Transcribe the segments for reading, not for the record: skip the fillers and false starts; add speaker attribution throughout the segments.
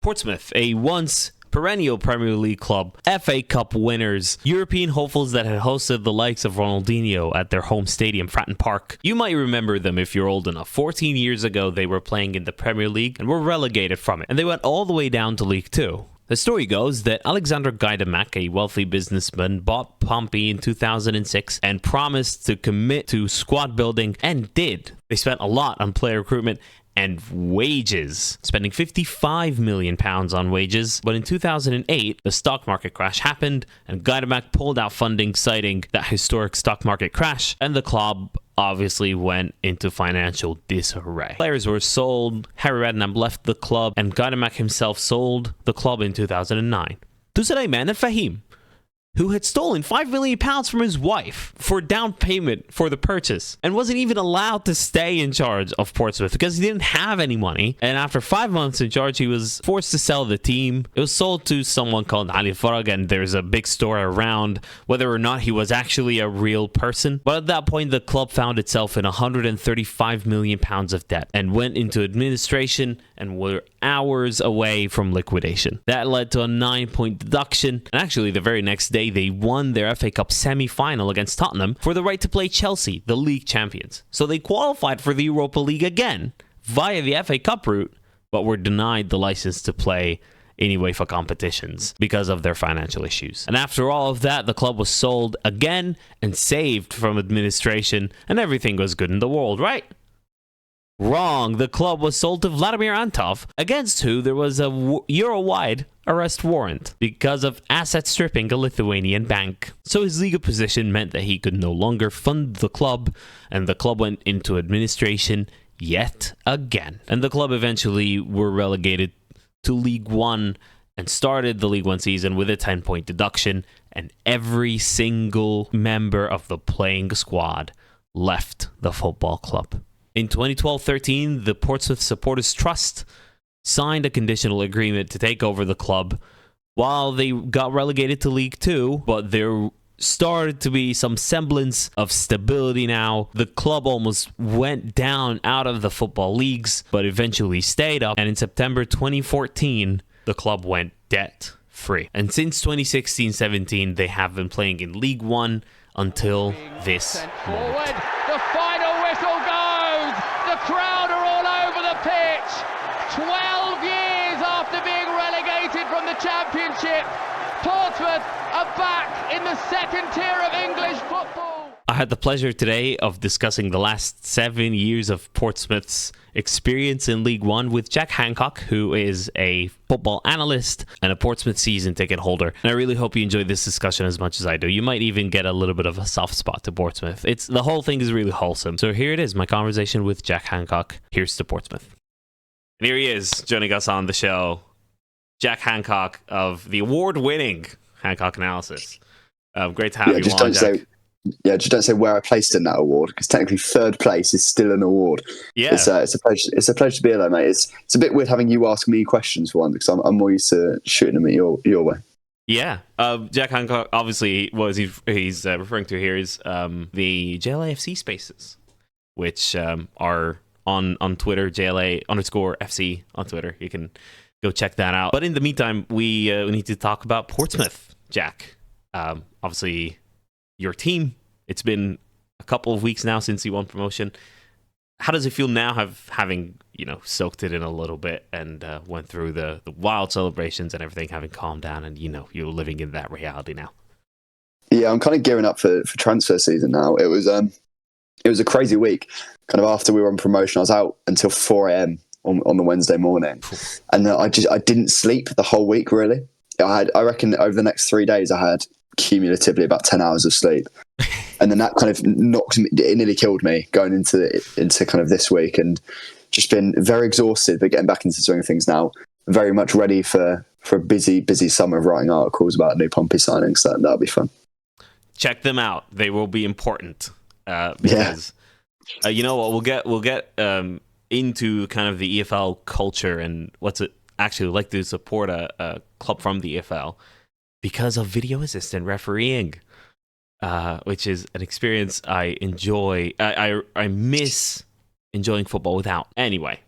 Speaker 1: Portsmouth, a once perennial Premier League club, FA Cup winners, European hopefuls that had hosted the likes of Ronaldinho at their home stadium, Fratton Park. You might remember them if you're old enough. 14 years ago, they were playing in the Premier League and were relegated from it, and they went all the way down to League Two. The story goes that Alexander Gaidamak, a wealthy businessman, bought Pompey in 2006 and promised to commit to squad building, and did. They spent a lot on player recruitment and wages, spending £55 million on wages. But in 2008, the stock market crash happened, and Gaidamak pulled out funding, citing that historic stock market crash, and the club obviously went into financial disarray. Players were sold, Harry Redknapp left the club, and Gaidamak himself sold the club in 2009 to Sulaiman Al-Fahim, who had stolen £5 million from his wife for down payment for the purchase, and wasn't even allowed to stay in charge of Portsmouth because he didn't have any money. And after 5 months in charge, he was forced to sell the team. It was sold to someone called Ali El-Araby, and there's a big story around whether or not he was actually a real person. But at that point, the club found itself in £135 million of debt and went into administration and were hours away from liquidation. That led to a 9-point deduction, and actually the very next day, they won their FA Cup semi-final against Tottenham for the right to play Chelsea, the league champions. So they qualified for the Europa League again via the FA Cup route, but were denied the license to play in UEFA competitions because of their financial issues. And after all of that, the club was sold again and saved from administration, and everything was good in the world, right? Wrong. The club was sold to Vladimir Antov, against who there was a Euro-wide arrest warrant because of asset stripping a Lithuanian bank. So his legal position meant that he could no longer fund the club, and the club went into administration yet again. And the club eventually were relegated to League One and started the League One season with a 10-point deduction, and every single member of the playing squad left the football club. In 2012-13, the Portsmouth Supporters Trust signed a conditional agreement to take over the club while they got relegated to League Two, but there started to be some semblance of stability now. The club almost went down out of the football leagues, but eventually stayed up, and in September 2014, the club went debt-free. And since 2016-17, they have been playing in League One until this moment.
Speaker 2: The final whistle goes! The crowd are all over the pitch! 12 years after being relegated from the Championship, Portsmouth are back in the second tier of English football.
Speaker 1: I had the pleasure today of discussing the last 7 years of Portsmouth's experience in League One with Jack Hancock, who is a football analyst and a Portsmouth season ticket holder. And I really hope you enjoyed this discussion as much as I do. You might even get a little bit of a soft spot to Portsmouth. The whole thing is really wholesome. So here it is, my conversation with Jack Hancock. Here's to Portsmouth. And here he is, joining us on the show, Jack Hancock of the award-winning Hancock Analysis. Great to have you on, Jack.
Speaker 3: Just don't say where I placed in that award, because technically third place is still an award.
Speaker 1: Yeah,
Speaker 3: it's a pleasure to be here, though, mate. It's a bit weird having you ask me questions for one, because I'm more used to shooting them at your way.
Speaker 1: Yeah, Jack Hancock, obviously, what he's referring to here is the JLA FC spaces, which are on Twitter, JLA_FC on Twitter. You can go check that out. But in the meantime, we need to talk about Portsmouth, Jack. Obviously, your team. It's been a couple of weeks now since you won promotion. How does it feel now, having soaked it in a little bit and went through the wild celebrations and everything, having calmed down, and you're living in that reality now?
Speaker 3: Yeah, I'm kind of gearing up for transfer season now. It was a crazy week. Kind of after we were on promotion, I was out until 4 a.m. on the Wednesday morning, and I didn't sleep the whole week. Really, I reckon over the next 3 days I had cumulatively about 10 hours of sleep, and then that kind of it nearly killed me going into kind of this week, and just been very exhausted, but getting back into the swing of things now. Very much ready for a busy summer of writing articles about new Pompey signings. So that'll be fun.
Speaker 1: Check them out; they will be important because you know what, we'll get into kind of the EFL culture and what's it actually like to support a club from the EFL. Because of video assistant refereeing, which is an experience I enjoy. I miss enjoying football without. Anyway,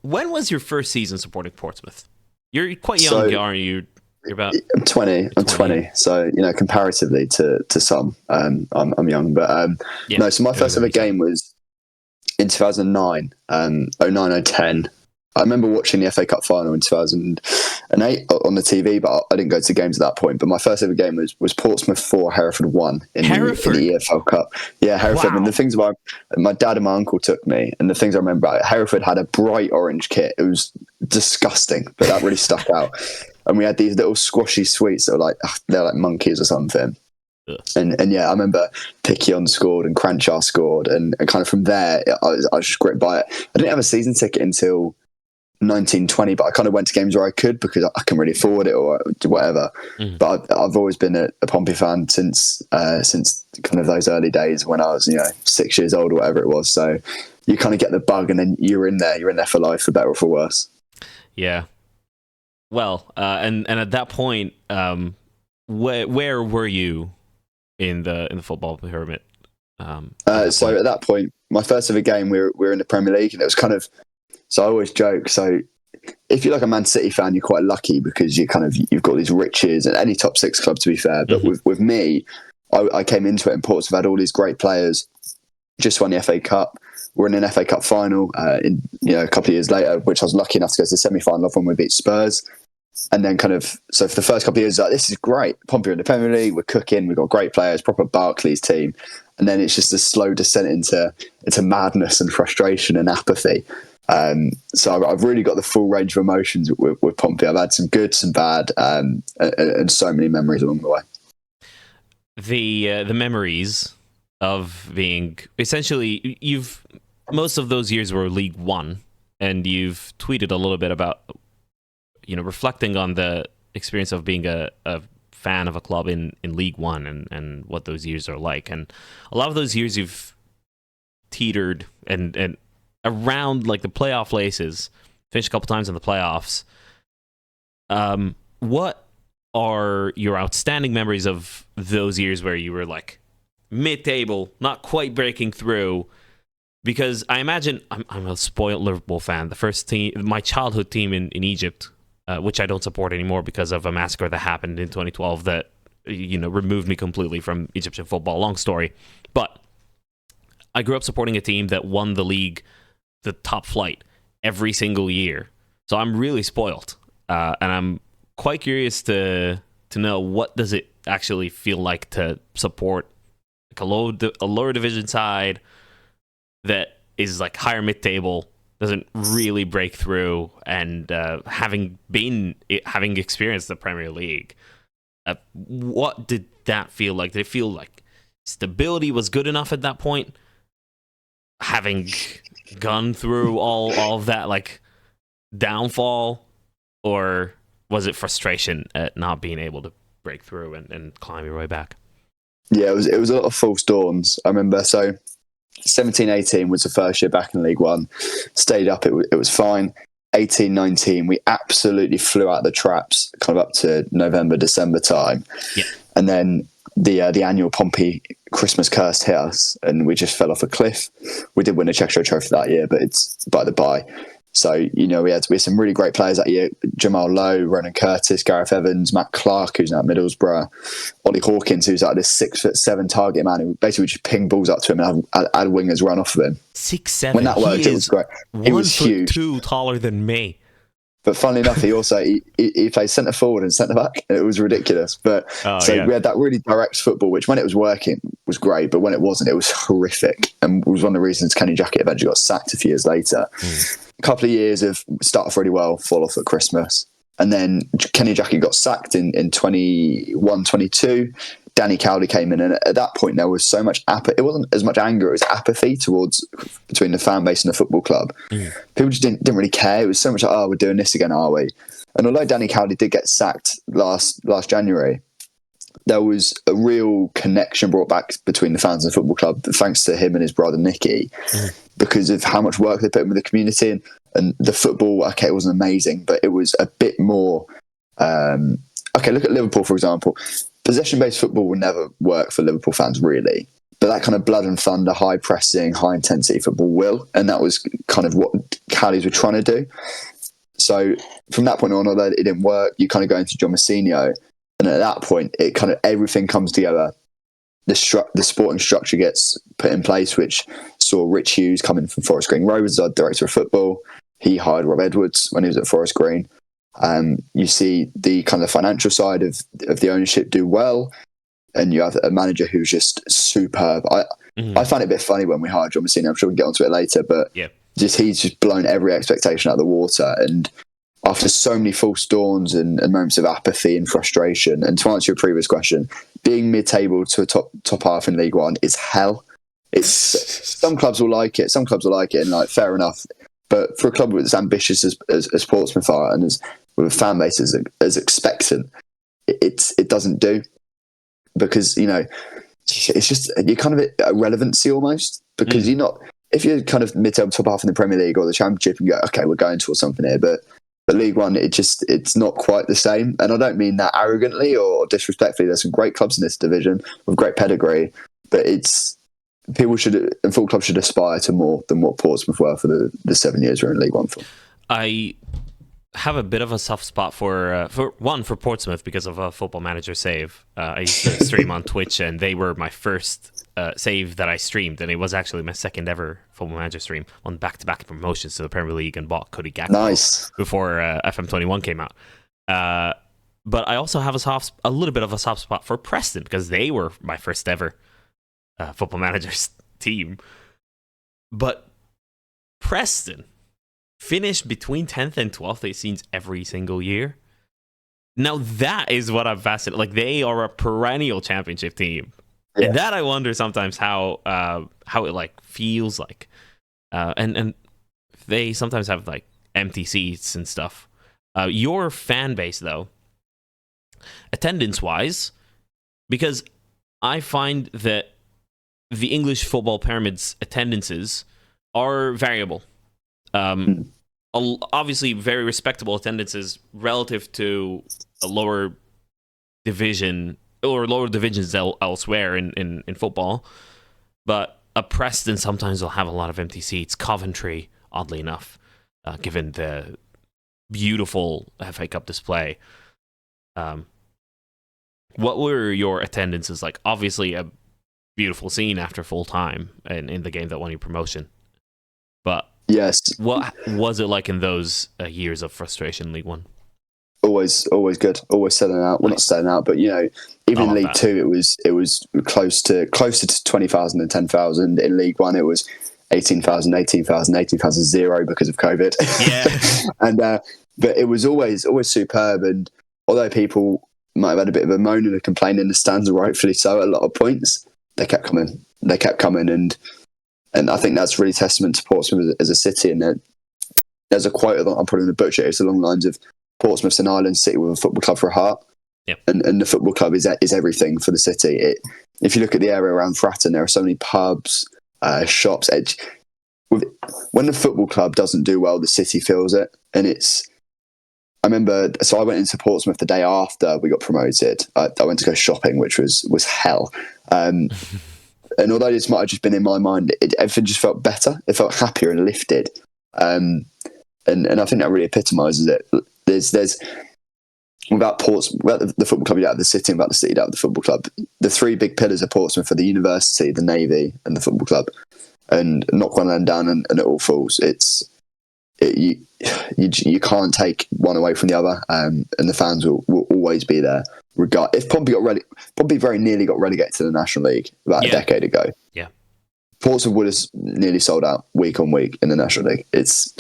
Speaker 1: when was your first season supporting Portsmouth? You're quite young,
Speaker 3: So,
Speaker 1: aren't you? You're about.
Speaker 3: I'm 20. I'm 20. So, comparatively to some, I'm young. But
Speaker 1: Yeah,
Speaker 3: no, so my first ever game was in 2009, 09, 010. I remember watching the FA Cup final in 2008 on the TV, but I didn't go to games at that point. But my first ever game was Portsmouth 4, Hereford 1 in the EFL Cup. Yeah, Hereford.
Speaker 1: Wow.
Speaker 3: And the things about my dad and my uncle took me, and the things I remember about it, Hereford had a bright orange kit. It was disgusting, but that really stuck out. And we had these little squashy sweets that were they're like monkeys or something. And yeah, I remember Picquion scored and Cranchar scored, and kind of from there, I was just gripped by it. I didn't have a season ticket until 1920, but I kind of went to games where I could because I can really afford it or whatever. But I've always been a Pompey fan since kind of those early days when I was 6 years old or whatever it was. So you kind of get the bug, and then you're in there for life, for better or for worse.
Speaker 1: Yeah. Well, and at that point, where were you in the football pyramid?
Speaker 3: So at that point, my first ever game, we were in the Premier League, and it was kind of. So I always joke. So if you're like a Man City fan, you're quite lucky because you've got these riches and any top six club, to be fair. But with me, I came into it in Portsmouth, had all these great players, just won the FA Cup. We're in an FA Cup final in a couple of years later, which I was lucky enough to go to the semi-final of when we beat Spurs. And then so for the first couple of years, this is great. Pompey are in the Premier League, we're cooking, we've got great players, proper Barclays team. And then it's just a slow descent into madness and frustration and apathy. So I've really got the full range of emotions with Pompey. I've had some good, some bad, and so many memories along the way.
Speaker 1: The memories of being essentially most of those years were League One, and you've tweeted a little bit about reflecting on the experience of being a fan of a club in League One and what those years are like. And a lot of those years you've teetered and around like the playoff places, finished a couple times in the playoffs. What are your outstanding memories of those years where you were like mid-table, not quite breaking through? Because I imagine I'm a spoiled Liverpool fan. The first team, my childhood team in Egypt, which I don't support anymore because of a massacre that happened in 2012 that removed me completely from Egyptian football. Long story, but I grew up supporting a team that won the league, the top flight, every single year. So I'm really spoiled, and I'm quite curious to know what does it actually feel like to support like a lower division side that is like higher mid-table, doesn't really break through, and having experienced the Premier League, what did that feel like? Did it feel like stability was good enough at that point, having gone through all of that like downfall, or was it frustration at not being able to break through and climb your way back?
Speaker 3: Yeah, it was a lot of false dawns. I remember. So 17-18 was the first year back in League One. Stayed up, it was fine. 18-19, we absolutely flew out the traps, kind of up to November, December time.
Speaker 1: Yeah. And
Speaker 3: then the annual Pompey Christmas curse hit us, and we just fell off a cliff. We did win a Cheshire Trophy that year, but it's by the by. So, we had some really great players that year. Jamal Lowe, Ronan Curtis, Gareth Evans, Matt Clark, who's now at Middlesbrough, Ollie Hawkins, who's like this 6'7" target man who basically just ping balls up to him and had wingers run off of him.
Speaker 1: 6'7".
Speaker 3: When that worked, it was great. He was huge.
Speaker 1: 1'2" taller than me.
Speaker 3: But funnily enough, he also he played centre forward and centre back, and it was ridiculous. But we had that really direct football, which when it was working was great, but when it wasn't, it was horrific, and was one of the reasons Kenny Jackett eventually got sacked a few years later. A couple of years of start off really well, fall off at Christmas, and then Kenny Jackett got sacked in 21-22. Danny Cowley came in, and at that point there was so much it wasn't as much anger, it was apathy between the fan base and the football club. People just didn't really care. It was so much like, oh, we're doing this again, are we? And although Danny Cowley did get sacked last January, there was a real connection brought back between the fans and the football club, thanks to him and his brother Nicky, because of how much work they put in with the community, and the football. Okay, it wasn't amazing, but it was a bit more. Okay, look at Liverpool, for example. Possession-based football will never work for Liverpool fans, really. But that kind of blood and thunder, high-pressing, high-intensity football will. And that was kind of what Cowleys were trying to do. So from that point on, although it didn't work, you kind of go into John Mousinho, and at that point, it kind of everything comes together. The sporting structure gets put in place, which saw Rich Hughes coming from Forest Green Rovers as our director of football. He hired Rob Edwards when he was at Forest Green. You see the kind of financial side of the ownership do well, and you have a manager who's just superb. I found it a bit funny when we hired John Mousinho. I'm sure we can get onto it later, but he's just blown every expectation out of the water. And after so many false dawns and moments of apathy and frustration, and to answer your previous question, being mid-table to a top half in League One is hell. It's some clubs will like it, and like fair enough. But for a club as ambitious as Portsmouth are, and with a fan base as expectant, it doesn't do, because it's just you're kind of at relevancy almost, because you're not, if you're kind of mid-table top half in the Premier League or the Championship, and you go, okay, we're going towards something here, but League One, it's not quite the same. And I don't mean that arrogantly or disrespectfully. There's some great clubs in this division with great pedigree, but people should, and football clubs should aspire to more than what Portsmouth were for the 7 years we're in League One for.
Speaker 1: I have a bit of a soft spot for Portsmouth because of a Football Manager save. I used to stream on Twitch, and they were my first save that I streamed, and it was actually my second ever Football Manager stream on back-to-back promotions to the Premier League, and bought Cody Gakpo before FM21 came out. But I also have a little bit of a soft spot for Preston, because they were my first ever Football Manager's team. But Preston finished between 10th and 12th, it seems, every single year. Now that is what I'm fascinated. Like, they are a perennial championship team. Yeah. And that I wonder sometimes how it like feels like. And they sometimes have like empty seats and stuff. Your fan base, though, attendance-wise, because I find that the English football pyramid's attendances are variable. Obviously, very respectable attendances relative to a lower division or lower divisions elsewhere in football. But a Preston sometimes will have a lot of empty seats. Coventry, oddly enough, given the beautiful FA Cup display. What were your attendances like? Obviously, a beautiful scene after full time in the game that won you promotion. But
Speaker 3: yes,
Speaker 1: what was it like in those years of frustration in League One?
Speaker 3: Always good. Always selling out. Well, not selling out, but even in League Two, it was closer to 20,000 and 10,000. In League One, it was 18,000, 0 because of COVID.
Speaker 1: Yeah,
Speaker 3: and but it was always superb. And although people might have had a bit of a moan and a complaint in the stands, rightfully so, at a lot of points, they kept coming. And I think that's really testament to Portsmouth as a city. And there's a quote that I'm putting in the butcher. It's along the lines of Portsmouth's an island city with a football club for a heart.
Speaker 1: Yep.
Speaker 3: And the football club is everything for the city. If you look at the area around Fratton, there are so many pubs, shops. When the football club doesn't do well, the city feels it. And I remember, so I went into Portsmouth the day after we got promoted. I went to go shopping, which was hell. And although this might have just been in my mind, everything just felt better. It felt happier and lifted. And I think that really epitomises it. There's without the football club, you out of the city, and without the city, out of the football club. The three big pillars of Portsmouth are the university, the navy, and the football club. And knock one of them down, and it all falls. You can't take one away from the other, and the fans will always be there. If Pompey very nearly got relegated to the National League about a decade ago.
Speaker 1: Yeah,
Speaker 3: Portsmouth would have nearly sold out week on week in the National League. It's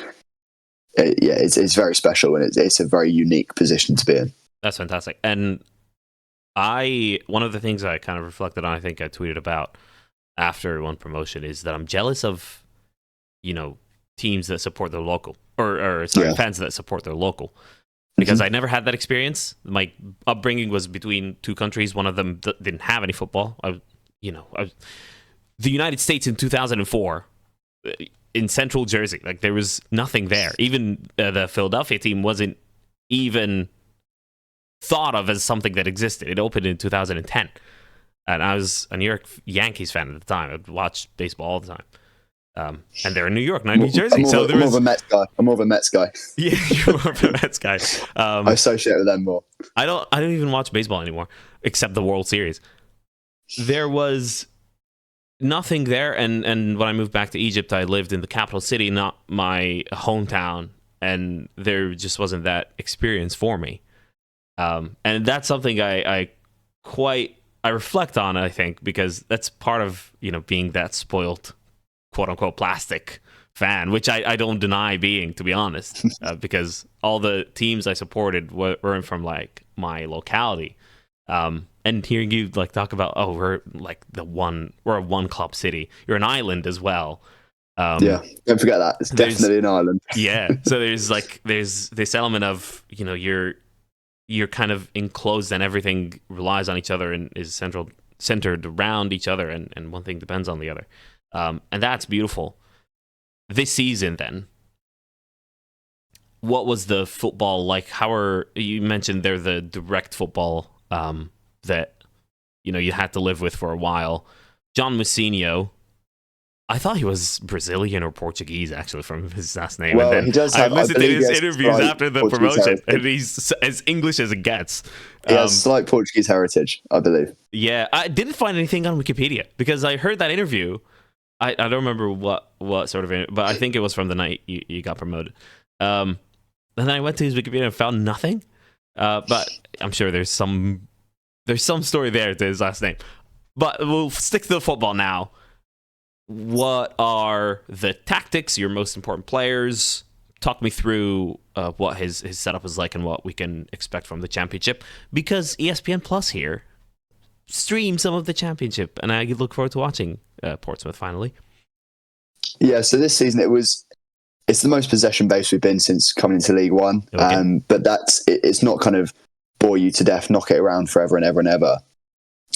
Speaker 3: very special, and it's a very unique position to be in.
Speaker 1: That's fantastic. And one of the things I kind of reflected on, I think I tweeted about after one promotion, is that I'm jealous of, teams that support their local, fans that support their local. Because I never had that experience. My upbringing was between two countries. One of them didn't have any football. The United States in 2004, in central Jersey, like there was nothing there. Even the Philadelphia team wasn't even thought of as something that existed. It opened in 2010. And I was a New York Yankees fan at the time. I'd watch baseball all the time. And they're in New York, not New Jersey.
Speaker 3: I'm more of a Mets guy.
Speaker 1: Yeah, you're more of a Mets guy.
Speaker 3: I associate with them more.
Speaker 1: I don't even watch baseball anymore, except the World Series. There was nothing there, and when I moved back to Egypt, I lived in the capital city, not my hometown, and there just wasn't that experience for me. And that's something I reflect on, I think, because that's part of being that spoiled, quote unquote, plastic fan, which I don't deny being, to be honest, because all the teams I supported weren't from like my locality. And hearing you like talk about, we're a one club city. You're an island as well.
Speaker 3: Yeah, don't forget that. It's definitely an island.
Speaker 1: Yeah. So there's this element of, you're kind of enclosed and everything relies on each other and is centered around each other, and one thing depends on the other. And that's beautiful. This season then, what was the football like? You mentioned they're the direct football that you had to live with for a while. John Mousinho, I thought he was Brazilian or Portuguese, actually, from his last name.
Speaker 3: Well,
Speaker 1: and then
Speaker 3: he does have,
Speaker 1: I listened to his interviews after the
Speaker 3: Portuguese
Speaker 1: promotion,
Speaker 3: heritage.
Speaker 1: and he's as English as it gets.
Speaker 3: He has slight Portuguese heritage, I believe.
Speaker 1: Yeah, I didn't find anything on Wikipedia because I heard that interview. I don't remember what sort of, but I think it was from the night you got promoted. And then I went to his Wikipedia and found nothing. But I'm sure there's some story there to his last name. But we'll stick to the football now. What are the tactics, your most important players? Talk me through what his setup is like and what we can expect from the championship. Because ESPN Plus here streams some of the championship, and I look forward to watching Portsmouth finally.
Speaker 3: Yeah, so this season it's the most possession based we've been since coming into League One. Okay. But it's not kind of bore you to death, knock it around forever and ever and ever.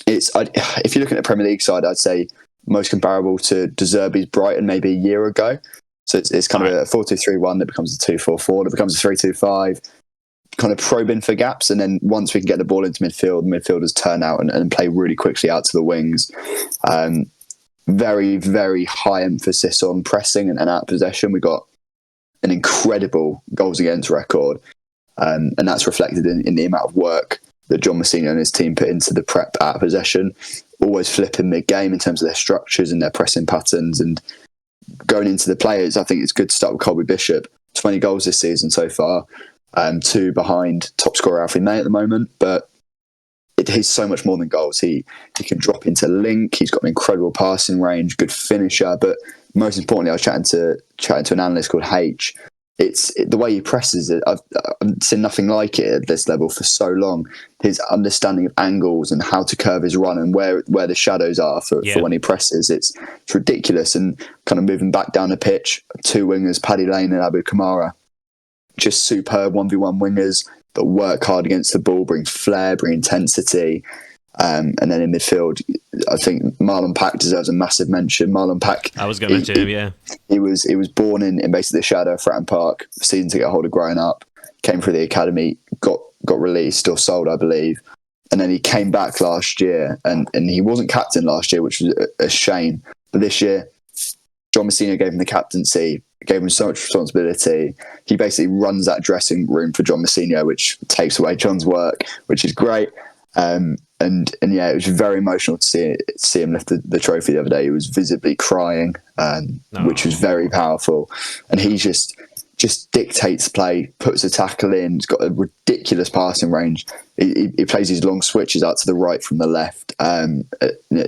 Speaker 3: If you're looking at the Premier League side, I'd say most comparable to De Zerbi's Brighton maybe a year ago. So it's kind of a 4-2-3-1 that becomes a 2-4-4, that becomes a 3-2-5, kind of probing for gaps. And then once we can get the ball into midfield, midfielders turn out and play really quickly out to the wings. Very, very high emphasis on pressing and out of possession. We got an incredible goals against record. And that's reflected in the amount of work that John Mousinho and his team put into the prep out of possession, always flipping mid-game in terms of their structures and their pressing patterns. And going into the players, I think it's good to start with Colby Bishop. 20 goals this season so far, 2 behind top scorer Alfie May at the moment. But he's so much more than goals. He can drop into link. He's got an incredible passing range, good finisher. But most importantly, I was chatting to an analyst called H. It's the way he presses it. I've seen nothing like it at this level for so long. His understanding of angles and how to curve his run and where the shadows are for when he presses. It's ridiculous. And kind of moving back down the pitch, 2 wingers, Paddy Lane and Abu Kamara, just superb 1v1 wingers that work hard against the ball, bring flair, bring intensity. And then in midfield, I think Marlon Pack deserves a massive mention. Marlon Pack,
Speaker 1: I was going to mention him, yeah.
Speaker 3: He was born in basically the shadow of Fratton Park, season to get a hold of growing up, came through the academy, got released or sold, I believe. And then he came back last year, and he wasn't captain last year, which was a shame. But this year, John Mousinho gave him the captaincy, gave him so much responsibility. He basically runs that dressing room for John Mousinho, which takes away John's work, which is great. And yeah, it was very emotional to see him lift the trophy the other day. He was visibly crying, which was very powerful. And he just dictates play, puts a tackle in. He's got a ridiculous passing range. He plays these long switches out to the right from the left.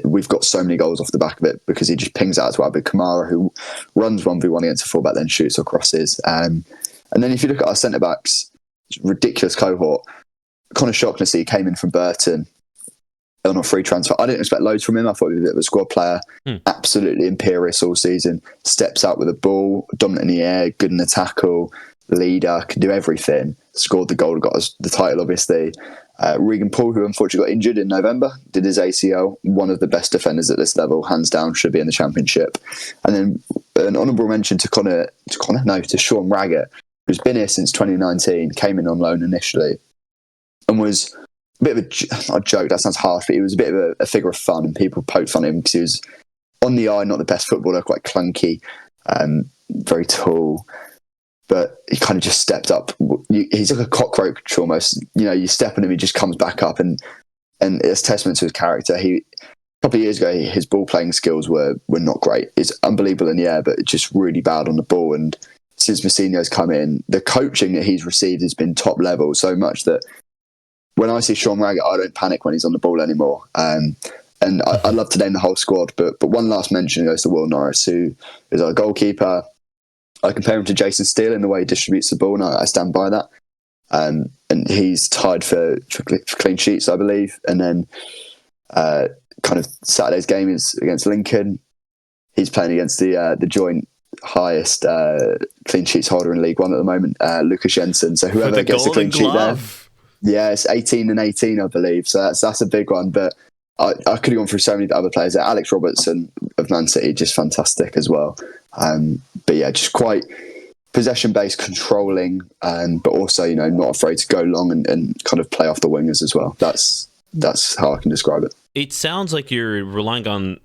Speaker 3: We've got so many goals off the back of it because he just pings out to Abu Kamara, who runs 1v1 against a fullback, then shoots or crosses. And then if you look at our centre backs, ridiculous cohort. Connor Shocknessy came in from Burton on a free transfer. I didn't expect loads from him. I thought he was a bit of a squad player. Absolutely imperious all season. Steps out with the ball, dominant in the air, good in the tackle, leader, can do everything. Scored the goal, got us the title, obviously. Regan Paul, who unfortunately got injured in November, did his ACL. One of the best defenders at this level, hands down, should be in the Championship. And then an honourable mention to Sean Raggett, who's been here since 2019, came in on loan initially, and was a bit of not a joke, that sounds harsh, but he was a bit of a figure of fun, and people poked fun at him because he was on the eye, not the best footballer, quite clunky, very tall, but he kind of just stepped up. He's like a cockroach almost. You step on him, he just comes back up, and it's testament to his character. A couple of years ago, his ball playing skills were not great. It's unbelievable in the air, but just really bad on the ball. And since Mourinho's come in, the coaching that he's received has been top level, so much that when I see Sean Raggett, I don't panic when he's on the ball anymore. And I'd love to name the whole squad, but one last mention goes to Will Norris, who is our goalkeeper. I compare him to Jason Steele in the way he distributes the ball, and I stand by that. And he's tied for clean sheets, I believe. And then kind of Saturday's game is against Lincoln. He's playing against the joint highest clean sheets holder in League One at the moment, Lucas Jensen. So whoever gets the clean sheet there, it's 18 and 18, I believe. So that's a big one. But I could have gone through so many other players. Alex Robertson of Man City, just fantastic as well. But yeah, just quite possession-based, controlling, but also not afraid to go long and kind of play off the wingers as well. That's how I can describe it.
Speaker 1: It sounds like you're relying on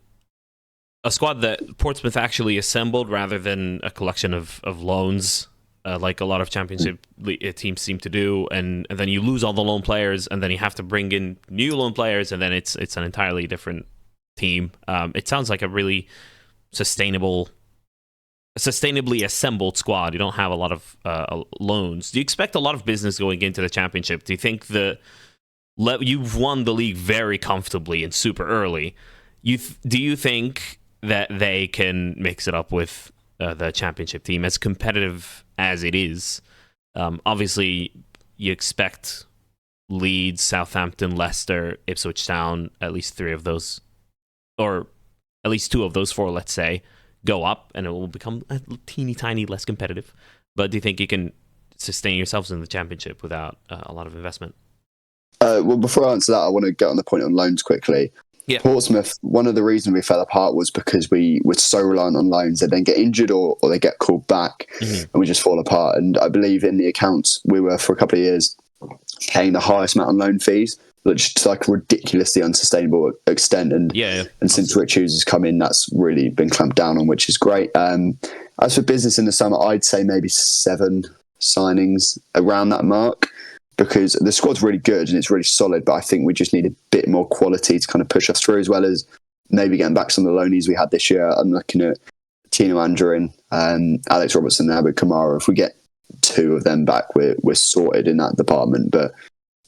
Speaker 1: a squad that Portsmouth actually assembled rather than a collection of loans, like a lot of championship teams seem to do, and then you lose all the loan players, and then you have to bring in new loan players, and then it's an entirely different team. It sounds like a really sustainably assembled squad. You don't have a lot of loans. Do you expect a lot of business going into the championship? Do you think you've won the league very comfortably and super early? Do you think that they can mix it up with the championship team, as competitive as it is? Obviously, you expect Leeds, Southampton, Leicester, Ipswich Town, at least 3 of those, or at least 2 of those 4, let's say, go up, and it will become a teeny tiny less competitive. But do you think you can sustain yourselves in the championship without a lot of investment?
Speaker 3: Well, before I answer that, I want to get on the point on loans quickly. Yeah. Portsmouth, one of the reasons we fell apart was because we were so reliant on loans. They then get injured or they get called back, and we just fall apart. And I believe in the accounts, we were for a couple of years paying the highest amount on loan fees, which is like a ridiculously unsustainable extent. And since Rich Hughes has come in, that's really been clamped down on, which is great. As for business in the summer, I'd say maybe 7 signings around that mark, because the squad's really good and it's really solid, but I think we just need a bit more quality to kind of push us through, as well as maybe getting back some of the loanies we had this year. I'm looking at Tino Anjorin, Alex Robertson, and Abu Kamara. If we get 2 of them back, we're sorted in that department. But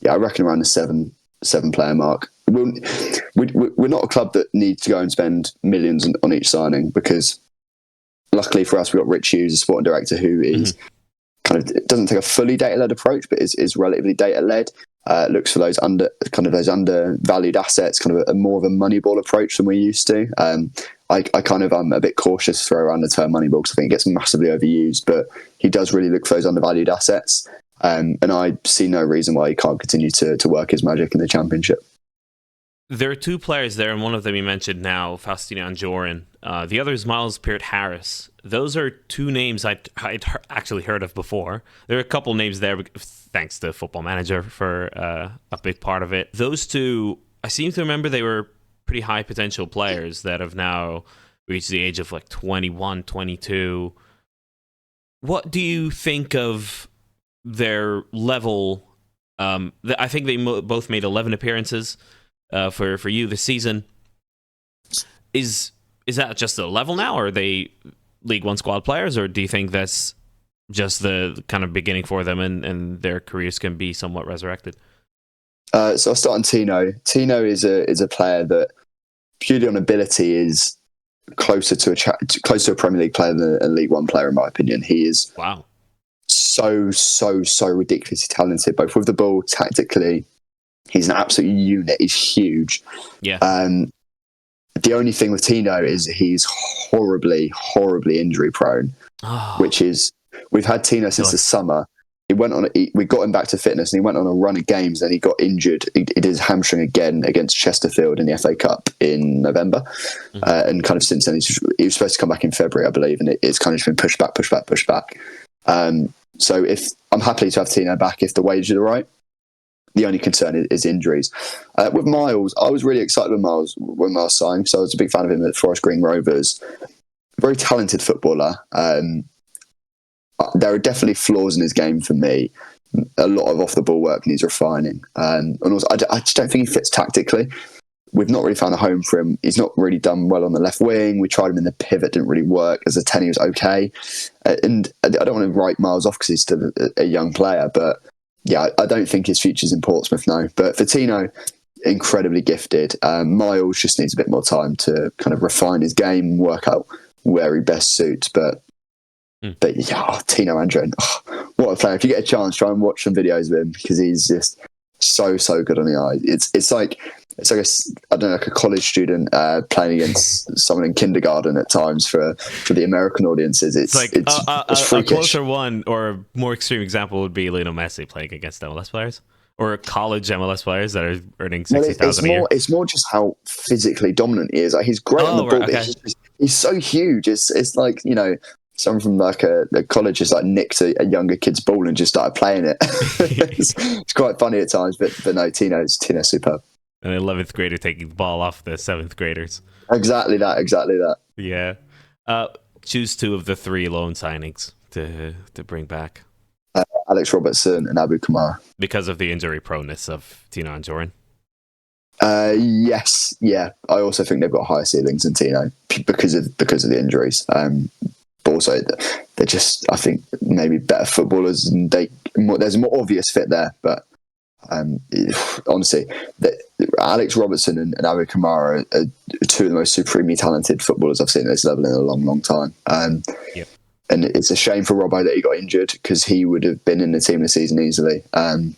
Speaker 3: yeah, I reckon around the 7 player mark. We're not a club that needs to go and spend millions on each signing, because luckily for us, we've got Rich Hughes, a sporting director, who is kind of doesn't take a fully data-led approach, but is relatively data-led. Looks for those undervalued assets, kind of a more of a Moneyball approach than we're used to. I'm a bit cautious to throw around the term Moneyball, because I think it gets massively overused, but he does really look for those undervalued assets. And I see no reason why he can't continue to work his magic in the Championship.
Speaker 1: There are 2 players there, and one of them you mentioned now, Faustino Anjorin. The other is Miles Peart-Harris. Those are 2 names I'd actually heard of before. There are a couple names there, thanks to Football Manager for a big part of it. Those 2, I seem to remember they were pretty high potential players that have now reached the age of like 21, 22. What do you think of their level? I think they both made 11 appearances for you this season. Is that just the level now, or are they League One squad players, or do you think that's just the kind of beginning for them and their careers can be somewhat resurrected?
Speaker 3: So I'll start on Tino. Tino is a player that purely on ability is closer to a Premier League player than a League One player, in my opinion. He is so ridiculously talented, both with the ball, tactically. He's an absolute unit. He's huge. Yeah. The only thing with Tino is he's horribly injury prone, which is, we've had Tino since the summer. We got him back to fitness, and he went on a run of games, and he got injured. He did his hamstring again against Chesterfield in the FA Cup in November. And kind of since then, he was supposed to come back in February, I believe, and it's kind of just been pushed back. So if I'm happy to have Tino back if the wages are right. The only concern is injuries. With Miles, I was really excited when Miles signed, so I was a big fan of him at Forest Green Rovers. Very talented footballer. There are definitely flaws in his game for me. A lot of off-the-ball work needs refining. And also, I just don't think he fits tactically. We've not really found a home for him. He's not really done well on the left wing. We tried him in the pivot, didn't really work. As a 10, he was okay. And I don't want to write Miles off because he's still a young player, but yeah, I don't think his future's in Portsmouth, no. But for Tino, incredibly gifted. Miles just needs a bit more time to kind of refine his game, work out where he best suits. But yeah, Tino Andren, what a player. If you get a chance, try and watch some videos of him because he's just so good on the eye. It's like a college student playing against someone in kindergarten at times for the American audiences. It's freakish.
Speaker 1: A closer one or more extreme example would be Lionel Messi playing against MLS players or college MLS players that are earning $60,000 a year.
Speaker 3: It's more just how physically dominant he is. Like, he's great on the ball. Okay. He's so huge. It's like, someone from like a college just like nicked a younger kid's ball and just started playing it. it's quite funny at times, but no, Tino's superb.
Speaker 1: An 11th grader taking the ball off the 7th graders.
Speaker 3: Exactly that.
Speaker 1: Yeah. Choose 2 of the 3 loan signings to bring back.
Speaker 3: Alex Robertson and Abu Kamara.
Speaker 1: Because of the injury proneness of Tino and Joran?
Speaker 3: Yes. Yeah. I also think they've got higher ceilings than Tino because of the injuries. But also, they're just, I think, maybe better footballers, and there's a more obvious fit there. But honestly, Alex Robertson and Abu Kamara are 2 of the most supremely talented footballers I've seen at this level in a long time.
Speaker 1: Yep.
Speaker 3: And it's a shame for Robbo that he got injured because he would have been in the team this season easily. And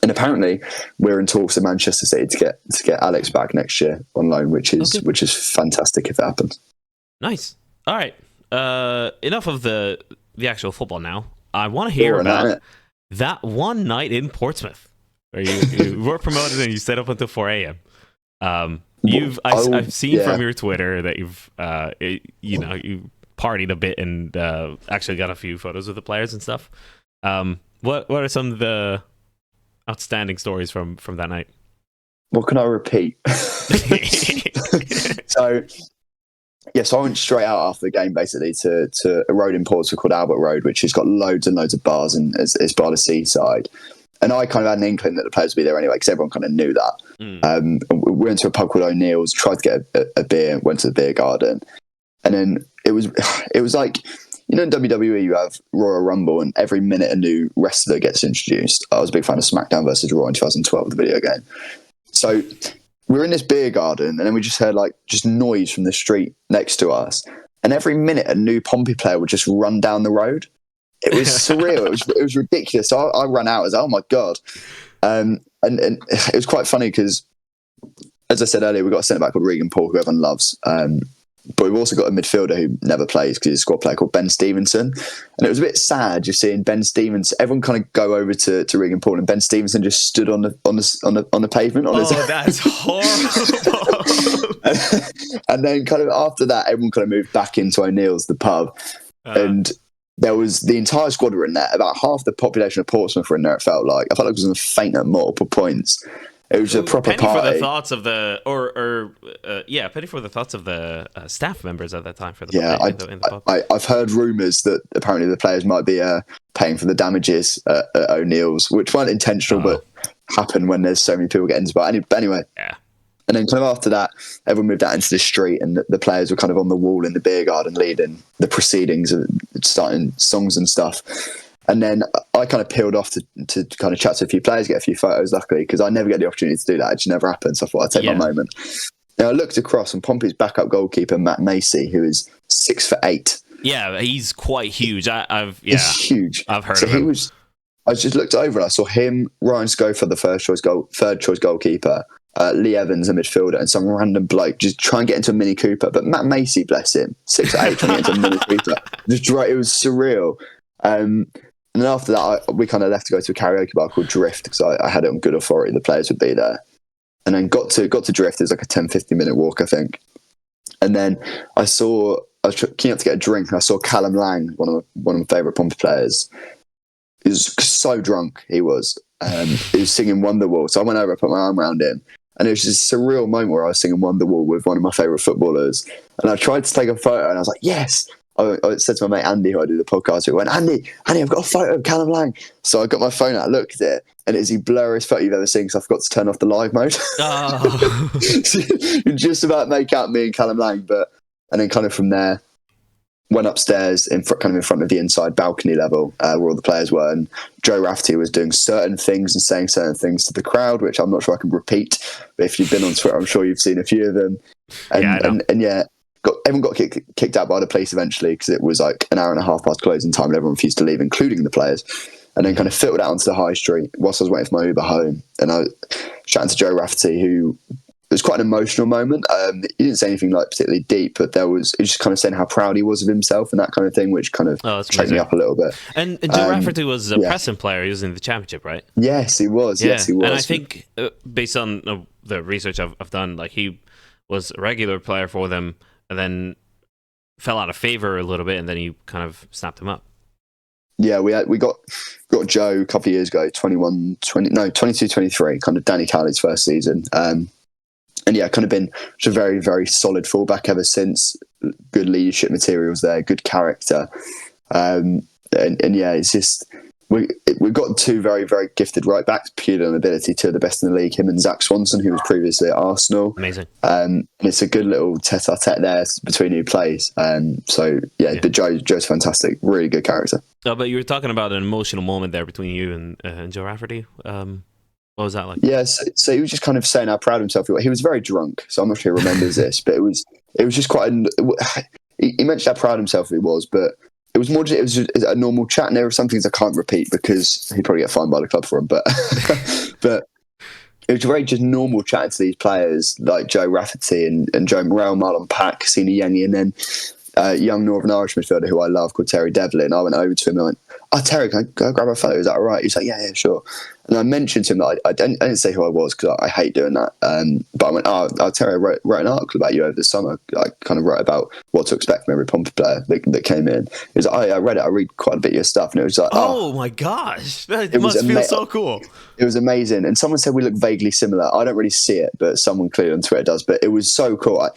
Speaker 3: apparently, we're in talks with Manchester City to get Alex back next year on loan, which is fantastic if it happens.
Speaker 1: Nice. All right. Enough of the actual football now. I want to hear about that one night in Portsmouth where you were promoted and you stayed up until 4 a.m. I've seen from your Twitter that you've you partied a bit and actually got a few photos of the players and stuff. What are some of the outstanding stories from that night?
Speaker 3: What can I repeat? So I went straight out after the game, basically, to a road in Portsmouth called Albert Road, which has got loads and loads of bars and it's by the seaside. And I kind of had an inkling that the players would be there anyway, because everyone kind of knew that. We went to a pub called O'Neill's, tried to get a beer, went to the beer garden. And then it was like, in WWE, you have Royal Rumble, and every minute a new wrestler gets introduced. I was a big fan of SmackDown versus Raw in 2012, the video game. So we were in this beer garden, and then we just heard just noise from the street next to us. And every minute, a new Pompey player would just run down the road. It was surreal. It was ridiculous. So I ran out. I was like, oh my God. And it was quite funny because, as I said earlier, we've got a centre-back called Regan Paul, who everyone loves. But we've also got a midfielder who never plays because he's a squad player called Ben Stevenson. And it was a bit sad just seeing Ben Stevenson. Everyone kind of go over to Regan Paul, and Ben Stevenson just stood on the pavement.
Speaker 1: That's horrible.
Speaker 3: And then kind of after that, everyone kind of moved back into O'Neill's, the pub. And there was the entire squad were in there. About half the population of Portsmouth were in there, it felt like. I felt like it was going to faint at multiple points. It was a proper
Speaker 1: penny
Speaker 3: party.
Speaker 1: For the thoughts of the, penny for the thoughts of the staff members at that time for the in the pub.
Speaker 3: I've heard rumours that apparently the players might be paying for the damages at O'Neill's, which weren't intentional, but happen when there's so many people getting inspired. But anyway,
Speaker 1: yeah.
Speaker 3: And then kind of after that, everyone moved out into the street, and the players were kind of on the wall in the beer garden leading the proceedings of starting songs and stuff. And then I kind of peeled off to kind of chat to a few players, get a few photos, luckily, because I never get the opportunity to do that. It just never happens. So I thought I'd take my moment. Now I looked across, and Pompey's backup goalkeeper, Matt Macy, who is 6'8".
Speaker 1: Yeah, he's quite huge.
Speaker 3: He's huge.
Speaker 1: I've heard of him.
Speaker 3: I just looked over and I saw him, Ryan Schofield, the third choice goalkeeper, Lee Evans, a midfielder, and some random bloke just try and get into a Mini Cooper. But Matt Macy, bless him, 6'8", trying to get into a Mini Cooper. It was surreal. And then after that, we kind of left to go to a karaoke bar called Drift, because I had it on good authority the players would be there. And then got to Drift. It was like a 10-15 minute walk, I think. And then I was keen to get a drink, and I saw Callum Lang, one of my favourite Pompey players. He was so drunk, he was. He was singing Wonderwall. So I went over and put my arm around him. And it was just a surreal moment where I was singing Wonderwall with one of my favourite footballers. And I tried to take a photo and I was like, yes. I said to my mate Andy, who I do the podcast with, I went, Andy, I've got a photo of Callum Lang. So I got my phone out, looked at it, and it's the blurriest photo you've ever seen because I forgot to turn off the live mode.
Speaker 1: Oh.
Speaker 3: So you just about make out me and Callum Lang. And then kind of from there, went upstairs in front of the inside balcony level where all the players were, and Joe Rafferty was doing certain things and saying certain things to the crowd, which I'm not sure I can repeat, but if you've been on Twitter, I'm sure you've seen a few of them. Everyone got kicked out by the police eventually because it was like an hour and a half past closing time and everyone refused to leave, including the players, and then kind of filtered out onto the high street whilst I was waiting for my Uber home. And I was chatting to Joe Rafferty, who it was quite an emotional moment. He didn't say anything like particularly deep, but he was just kind of saying how proud he was of himself and that kind of thing, which kind of choked me up a little bit.
Speaker 1: And Joe Rafferty was a Preston player. He was in the Championship, right?
Speaker 3: Yes, he was.
Speaker 1: Yeah.
Speaker 3: Yes, he was.
Speaker 1: And I think based on the research I've done, like he was a regular player for them and then fell out of favour a little bit, and then he kind of snapped him up.
Speaker 3: Yeah, we got Joe a couple of years ago, 22-23, kind of Danny Cowley's first season. And yeah, kind of been just a very, very solid fullback ever since. Good leadership materials there, good character. And yeah, it's just, we've got two very, very gifted right backs, purely on ability, two of the best in the league, him and Zach Swanson, who was previously at Arsenal.
Speaker 1: Amazing.
Speaker 3: And it's a good little tete-a-tete there between who plays. So yeah, but Joe's fantastic, really good character.
Speaker 1: No, but you were talking about an emotional moment there between you and Joe Rafferty. What was that like?
Speaker 3: Yeah, so he was just kind of saying how proud of himself he was. He was very drunk, so I'm not sure he remembers this, but it was just quite. He mentioned how proud of himself he was, but it was more. It was just a normal chat, and there were some things I can't repeat because he'd probably get fined by the club for him. But but it was very just normal chatting to these players like Joe Rafferty and Joe Morrell, Marlon Pack, Sina Yengi, and then young Northern Irish midfielder who I love called Terry Devlin. I went over to him and I went, "Oh, Terry, can I go grab a photo? Is that all right?" He's like, "Yeah, sure." And I mentioned to him that I didn't say who I was because I hate doing that. But I went, "Oh, Terry, I wrote an article about you over the summer. I kind of wrote about what to expect from every Pompey player that came in." He was like, "Oh, yeah, I read it. I read quite a bit of your stuff." And it was like,
Speaker 1: oh my gosh, it must feel so cool.
Speaker 3: It was amazing. And someone said we look vaguely similar. I don't really see it, but someone clearly on Twitter does. But it was so cool.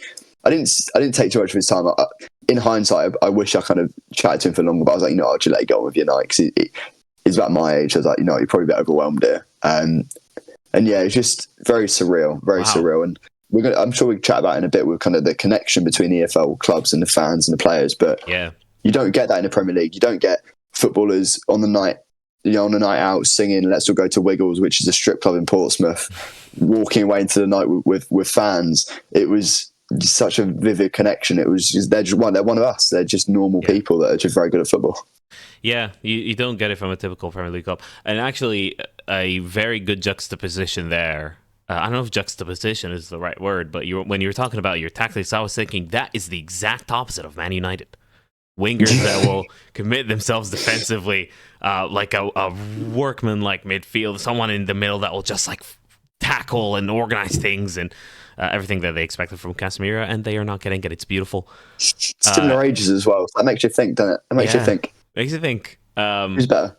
Speaker 3: I didn't take too much of his time. In hindsight, I wish I kind of chatted to him for longer, but I was like, I'll just let you go on with your night because he's about my age. I was like, you're probably a bit overwhelmed here. And yeah, it's just very surreal, surreal. And I'm sure we can chat about it in a bit with kind of the connection between the EFL clubs and the fans and the players. But
Speaker 1: yeah,
Speaker 3: you don't get that in the Premier League. You don't get footballers on the night out singing "Let's All Go to Wiggles," which is a strip club in Portsmouth, walking away into the night with fans. It was such a vivid connection. It was just they're one of us. They're just normal people that are just very good at football.
Speaker 1: Yeah, you don't get it from a typical Premier League club. And actually, a very good juxtaposition there. I don't know if juxtaposition is the right word, but when you were talking about your tactics, I was thinking that is the exact opposite of Man United. Wingers that will commit themselves defensively, like a workman-like midfield, someone in the middle that will just like tackle and organize things and everything that they expected from Casemiro, and they are not getting it. It's beautiful.
Speaker 3: Similar ages as well. That makes you think, doesn't it? It makes you think.
Speaker 1: Makes you think.
Speaker 3: Who's better?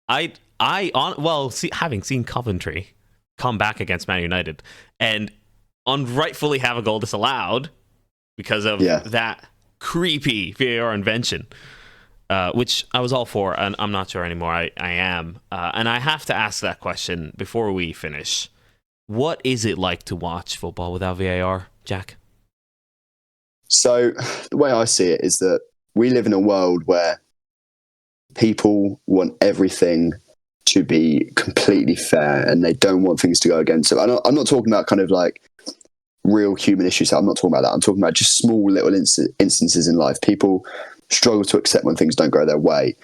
Speaker 1: Having seen Coventry come back against Man United and unrightfully have a goal disallowed because of that creepy VAR invention, which I was all for, and I'm not sure anymore. I am. And I have to ask that question before we finish. What is it like to watch football without VAR, Jack?
Speaker 3: So the way I see it is that we live in a world where people want everything to be completely fair and they don't want things to go against them. I'm not talking about kind of like real human issues. I'm not talking about that. I'm talking about just small little instances in life. People struggle to accept when things don't go their way.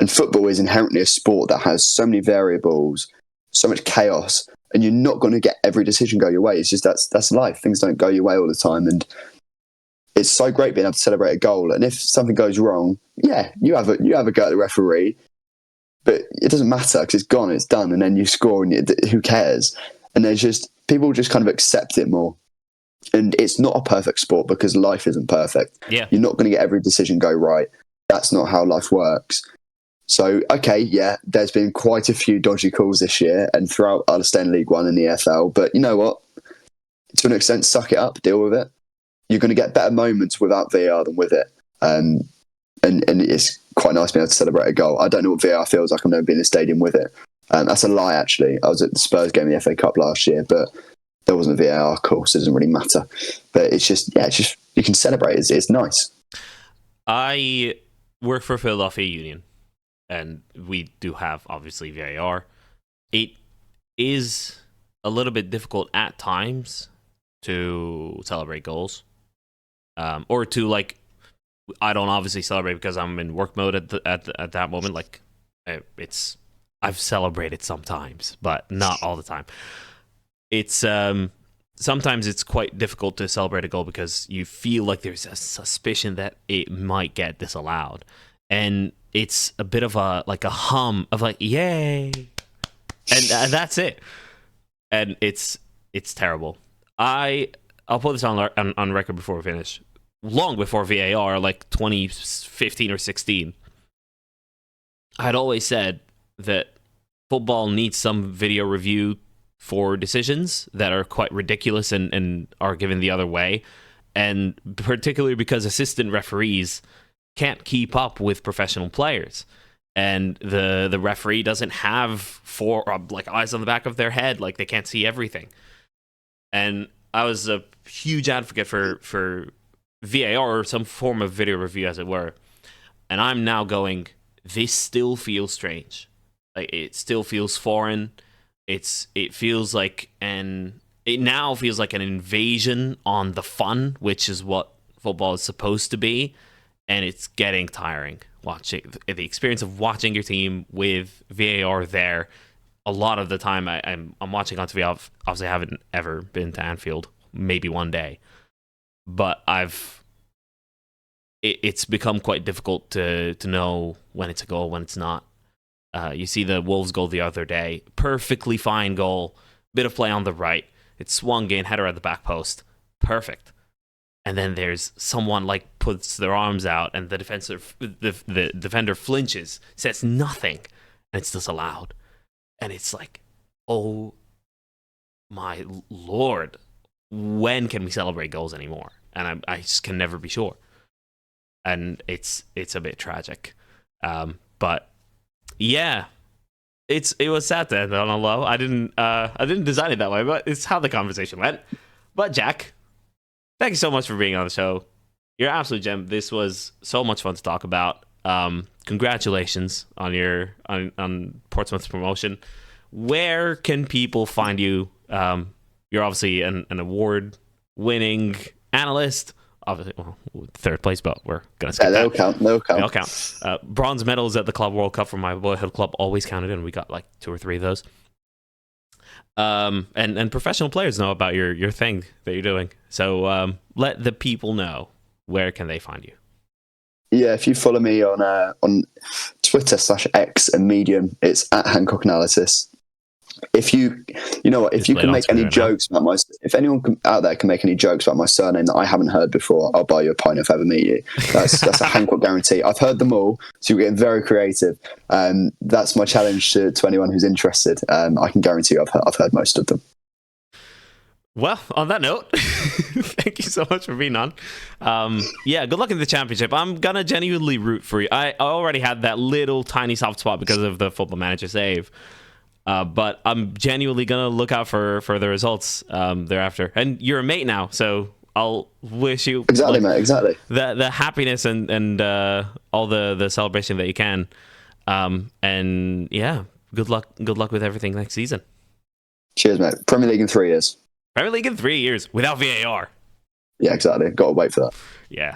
Speaker 3: And football is inherently a sport that has so many variables, so much chaos, and you're not going to get every decision go your way. It's just that's life. Things don't go your way all the time. And it's so great being able to celebrate a goal. And if something goes wrong, you have a go at the referee, but it doesn't matter because it's gone, it's done, and then you score, and who cares? And there's just people just kind of accept it more. And it's not a perfect sport because life isn't perfect.
Speaker 1: Yeah,
Speaker 3: you're not going to get every decision go right. That's not how life works. So, okay, yeah, there's been quite a few dodgy calls this year and throughout I'll stay in League One and the EFL. But you know what? To an extent, suck it up, deal with it. You're going to get better moments without VAR than with it. And it's quite nice being able to celebrate a goal. I don't know what VAR feels like. I've never been in a stadium with it. That's a lie, actually. I was at the Spurs game in the FA Cup last year, but there wasn't a VAR call, so it doesn't really matter. But it's just you can celebrate. It's nice.
Speaker 1: I work for Philadelphia Union, and we do have, obviously, VAR. It is a little bit difficult at times to celebrate goals. Or to, like, I don't obviously celebrate because I'm in work mode at that moment. Like, I've celebrated sometimes, but not all the time. It's sometimes it's quite difficult to celebrate a goal because you feel like there's a suspicion that it might get disallowed, and it's a bit of a hum of like yay, and that's it, and it's terrible. I'll put this on record before we finish. Long before VAR, like 2015 or 16, I'd always said that football needs some video review for decisions that are quite ridiculous and are given the other way, and particularly because assistant referees can't keep up with professional players, and the referee doesn't have four like eyes on the back of their head, like they can't see everything. And I was a huge advocate for VAR or some form of video review, as it were. And I'm now going, this still feels strange. Like, it still feels foreign. It now feels like an invasion on the fun, which is what football is supposed to be, and it's getting tiring. Watching the experience of watching your team with VAR there. A lot of the time, I'm watching on TV. Obviously, I haven't ever been to Anfield. Maybe one day, but it's become quite difficult to know when it's a goal, when it's not. You see the Wolves goal the other day, perfectly fine goal, bit of play on the right, it's swung in, header at the back post, perfect. And then there's someone like puts their arms out, and the defender flinches, says nothing, and it's disallowed. And it's like, oh my Lord, when can we celebrate goals anymore? And I just can never be sure. And it's a bit tragic. But yeah, it was sad to end on a low. I didn't design it that way, but it's how the conversation went. But Jack, thank you so much for being on the show. You're an absolute gem. This was so much fun to talk about. Congratulations on on Portsmouth's promotion. Where can people find you? You're obviously an award-winning analyst. Obviously, well, third place, but we're going to skip that.
Speaker 3: They'll count.
Speaker 1: Bronze medals at the Club World Cup for my boyhood club always counted, and we got like 2 or 3 of those. And professional players know about your thing that you're doing. So let the people know, where can they find you?
Speaker 3: Yeah, if you follow me on Twitter /X and Medium, it's at Hancock Analysis. If you can make any jokes about if anyone out there can make any jokes about my surname that I haven't heard before, I'll buy you a pint if I ever meet you. That's a Hancock guarantee. I've heard them all, so you're getting very creative. That's my challenge to anyone who's interested. I can guarantee you I've heard most of them.
Speaker 1: Well, on that note, thank you so much for being on. Yeah, good luck in the championship. I'm gonna genuinely root for you. I already had that little tiny soft spot because of the Football Manager save. But I'm genuinely going to look out for the results thereafter. And you're a mate now, so I'll wish you...
Speaker 3: Exactly, mate, exactly.
Speaker 1: The happiness and all the celebration that you can. And yeah, good luck with everything next season.
Speaker 3: Cheers, mate. Premier League in 3 years.
Speaker 1: Premier League in 3 years without VAR.
Speaker 3: Yeah, exactly. Got to wait for that.
Speaker 1: Yeah.